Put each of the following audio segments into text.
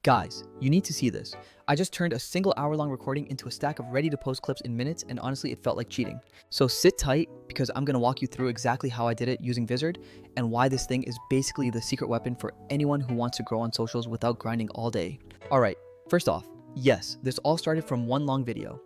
Guys, you need to see this. I just turned a single hour-long recording into a stack of ready-to-post clips in minutes, and honestly, it felt like cheating. So sit tight, because I'm gonna walk you through exactly how I did it using Vizard, and why this thing is basically the secret weapon for anyone who wants to grow on socials without grinding all day. Alright, first off, yes, this all started from one long video,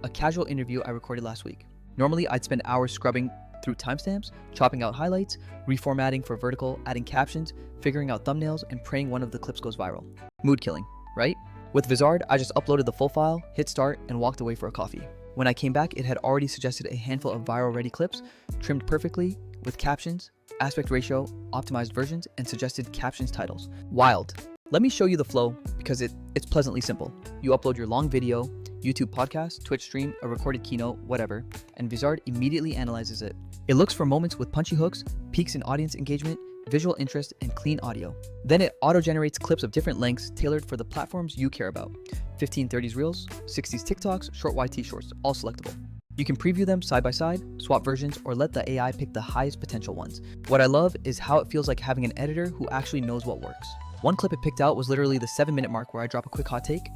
a casual interview I recorded last week. Normally, I'd spend hours scrubbing through timestamps, chopping out highlights, reformatting for vertical, adding captions, figuring out thumbnails, and praying one of the clips goes viral. Mood killing, right? With Vizard, I just uploaded the full file, hit start, and walked away for a coffee. When I came back, it had already suggested a handful of viral-ready clips, trimmed perfectly, with captions, aspect ratio, optimized versions, and suggested captions titles. Wild. Let me show you the flow, because it's pleasantly simple. You upload your long video, YouTube podcast, Twitch stream, a recorded keynote, whatever, and Vizard immediately analyzes it. It looks for moments with punchy hooks, peaks in audience engagement, visual interest, and clean audio. Then it auto-generates clips of different lengths tailored for the platforms you care about. 1530s Reels, 60s TikToks, short YT Shorts, all selectable. You can preview them side by side, swap versions, or let the AI pick the highest potential ones. What I love is how it feels like having an editor who actually knows what works. One clip it picked out was literally the 7-minute mark where I drop a quick hot take,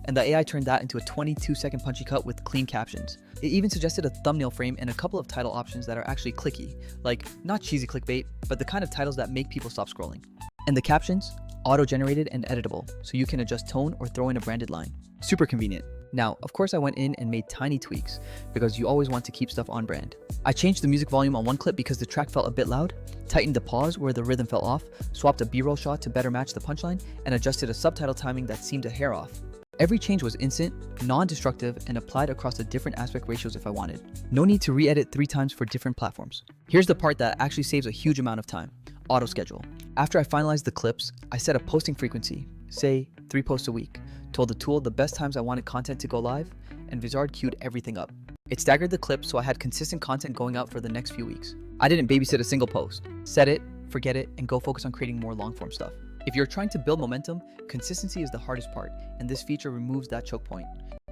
and the AI turned that into a 22-second punchy cut with clean captions. It even suggested a thumbnail frame and a couple of title options that are actually clicky, like not cheesy clickbait, but the kind of titles that make people stop scrolling. And the captions? Auto-generated and editable, so you can adjust tone or throw in a branded line. Super convenient. Now, of course I went in and made tiny tweaks, because you always want to keep stuff on brand. I changed the music volume on one clip because the track felt a bit loud, tightened the pause where the rhythm fell off, swapped a B-roll shot to better match the punchline, and adjusted a subtitle timing that seemed a hair off. Every change was instant, non-destructive, and applied across the different aspect ratios if I wanted. No need to re-edit 3 times for different platforms. Here's the part that actually saves a huge amount of time: auto schedule. After I finalized the clips, I set a posting frequency, say 3 posts a week, told the tool the best times I wanted content to go live, and Vizard queued everything up. It staggered the clips so I had consistent content going out for the next few weeks. I didn't babysit a single post. Set it, forget it, and go focus on creating more long-form stuff. If you're trying to build momentum, consistency is the hardest part, and this feature removes that choke point.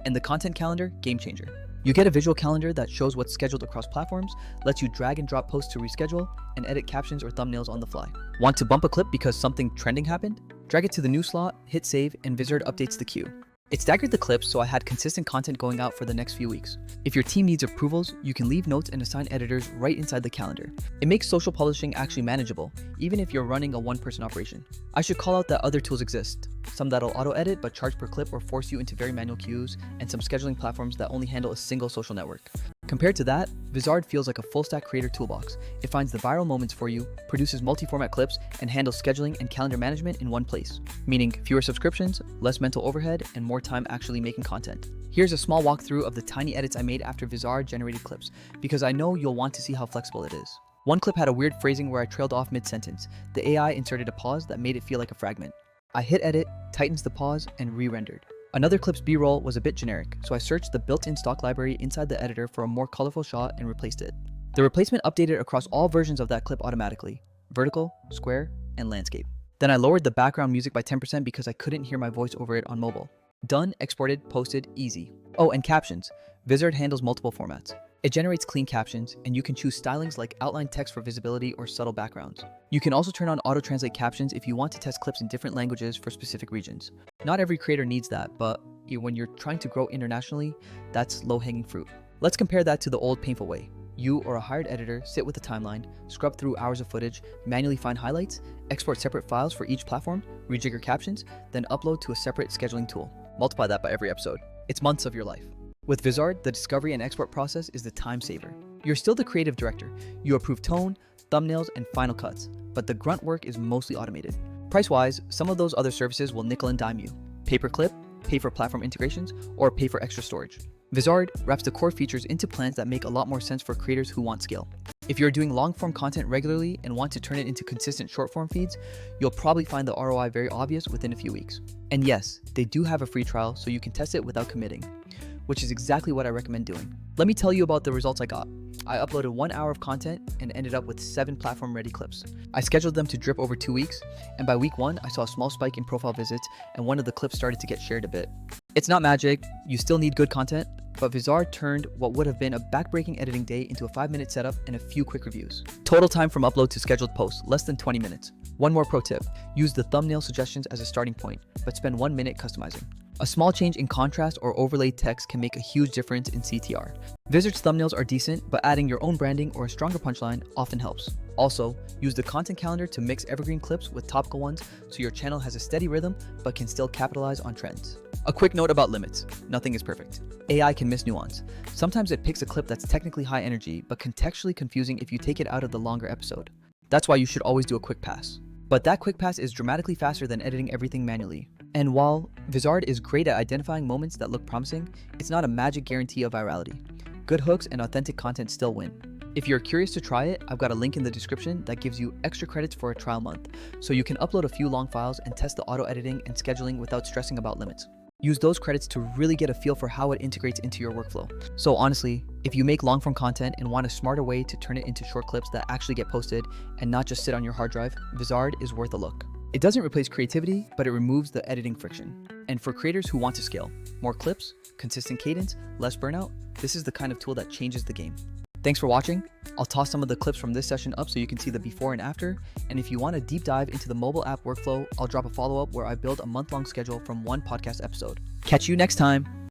And the content calendar, game changer. You get a visual calendar that shows what's scheduled across platforms, lets you drag and drop posts to reschedule, and edit captions or thumbnails on the fly. Want to bump a clip because something trending happened? Drag it to the new slot, hit save, and Vizard updates the queue. It staggered the clips so I had consistent content going out for the next few weeks. If your team needs approvals, you can leave notes and assign editors right inside the calendar. It makes social publishing actually manageable, even if you're running a one-person operation. I should call out that other tools exist. Some that'll auto-edit but charge per clip or force you into very manual queues, and some scheduling platforms that only handle a single social network. Compared to that, Vizard feels like a full-stack creator toolbox. It finds the viral moments for you, produces multi-format clips, and handles scheduling and calendar management in one place. Meaning fewer subscriptions, less mental overhead, and more time actually making content. Here's a small walkthrough of the tiny edits I made after Vizard generated clips, because I know you'll want to see how flexible it is. One clip had a weird phrasing where I trailed off mid-sentence. The AI inserted a pause that made it feel like a fragment. I hit edit, tightens the pause, and re-rendered. Another clip's B-roll was a bit generic, so I searched the built-in stock library inside the editor for a more colorful shot and replaced it. The replacement updated across all versions of that clip automatically: vertical, square, and landscape. Then I lowered the background music by 10% because I couldn't hear my voice over it on mobile. Done, exported, posted, easy. Oh, and captions. Vizard handles multiple formats. It generates clean captions, and you can choose stylings like outline text for visibility or subtle backgrounds. You can also turn on auto-translate captions if you want to test clips in different languages for specific regions. Not every creator needs that, but when you're trying to grow internationally, that's low-hanging fruit. Let's compare that to the old painful way. You or a hired editor sit with a timeline, scrub through hours of footage, manually find highlights, export separate files for each platform, rejigger captions, then upload to a separate scheduling tool. Multiply that by every episode. It's months of your life. With Vizard, the discovery and export process is the time saver. You're still the creative director. You approve tone, thumbnails, and final cuts, but the grunt work is mostly automated. Price-wise, some of those other services will nickel and dime you. Pay per clip, pay for platform integrations, or pay for extra storage. Vizard wraps the core features into plans that make a lot more sense for creators who want scale. If you're doing long-form content regularly and want to turn it into consistent short-form feeds, you'll probably find the ROI very obvious within a few weeks. And yes, they do have a free trial so you can test it without committing, which is exactly what I recommend doing. Let me tell you about the results I got. I uploaded 1 hour of content and ended up with 7 platform-ready clips. I scheduled them to drip over 2 weeks, and by week 1, I saw a small spike in profile visits, and one of the clips started to get shared a bit. It's not magic, you still need good content, but Vizard turned what would have been a backbreaking editing day into a 5-minute setup and a few quick reviews. Total time from upload to scheduled post, less than 20 minutes. One more pro tip, use the thumbnail suggestions as a starting point, but spend 1 minute customizing. A small change in contrast or overlaid text can make a huge difference in CTR. Vizard's thumbnails are decent, but adding your own branding or a stronger punchline often helps. Also, use the content calendar to mix evergreen clips with topical ones so your channel has a steady rhythm but can still capitalize on trends. A quick note about limits. Nothing is perfect. AI can miss nuance. Sometimes it picks a clip that's technically high energy but contextually confusing if you take it out of the longer episode. That's why you should always do a quick pass. But that quick pass is dramatically faster than editing everything manually. And while Vizard is great at identifying moments that look promising, it's not a magic guarantee of virality. Good hooks and authentic content still win. If you're curious to try it, I've got a link in the description that gives you extra credits for a trial month, so you can upload a few long files and test the auto editing and scheduling without stressing about limits. Use those credits to really get a feel for how it integrates into your workflow. So honestly, if you make long form content and want a smarter way to turn it into short clips that actually get posted and not just sit on your hard drive, Vizard is worth a look. It doesn't replace creativity, but it removes the editing friction. And for creators who want to scale, more clips, consistent cadence, less burnout, this is the kind of tool that changes the game. Thanks for watching. I'll toss some of the clips from this session up so you can see the before and after. And if you want a deep dive into the mobile app workflow, I'll drop a follow-up where I build a month-long schedule from one podcast episode. Catch you next time.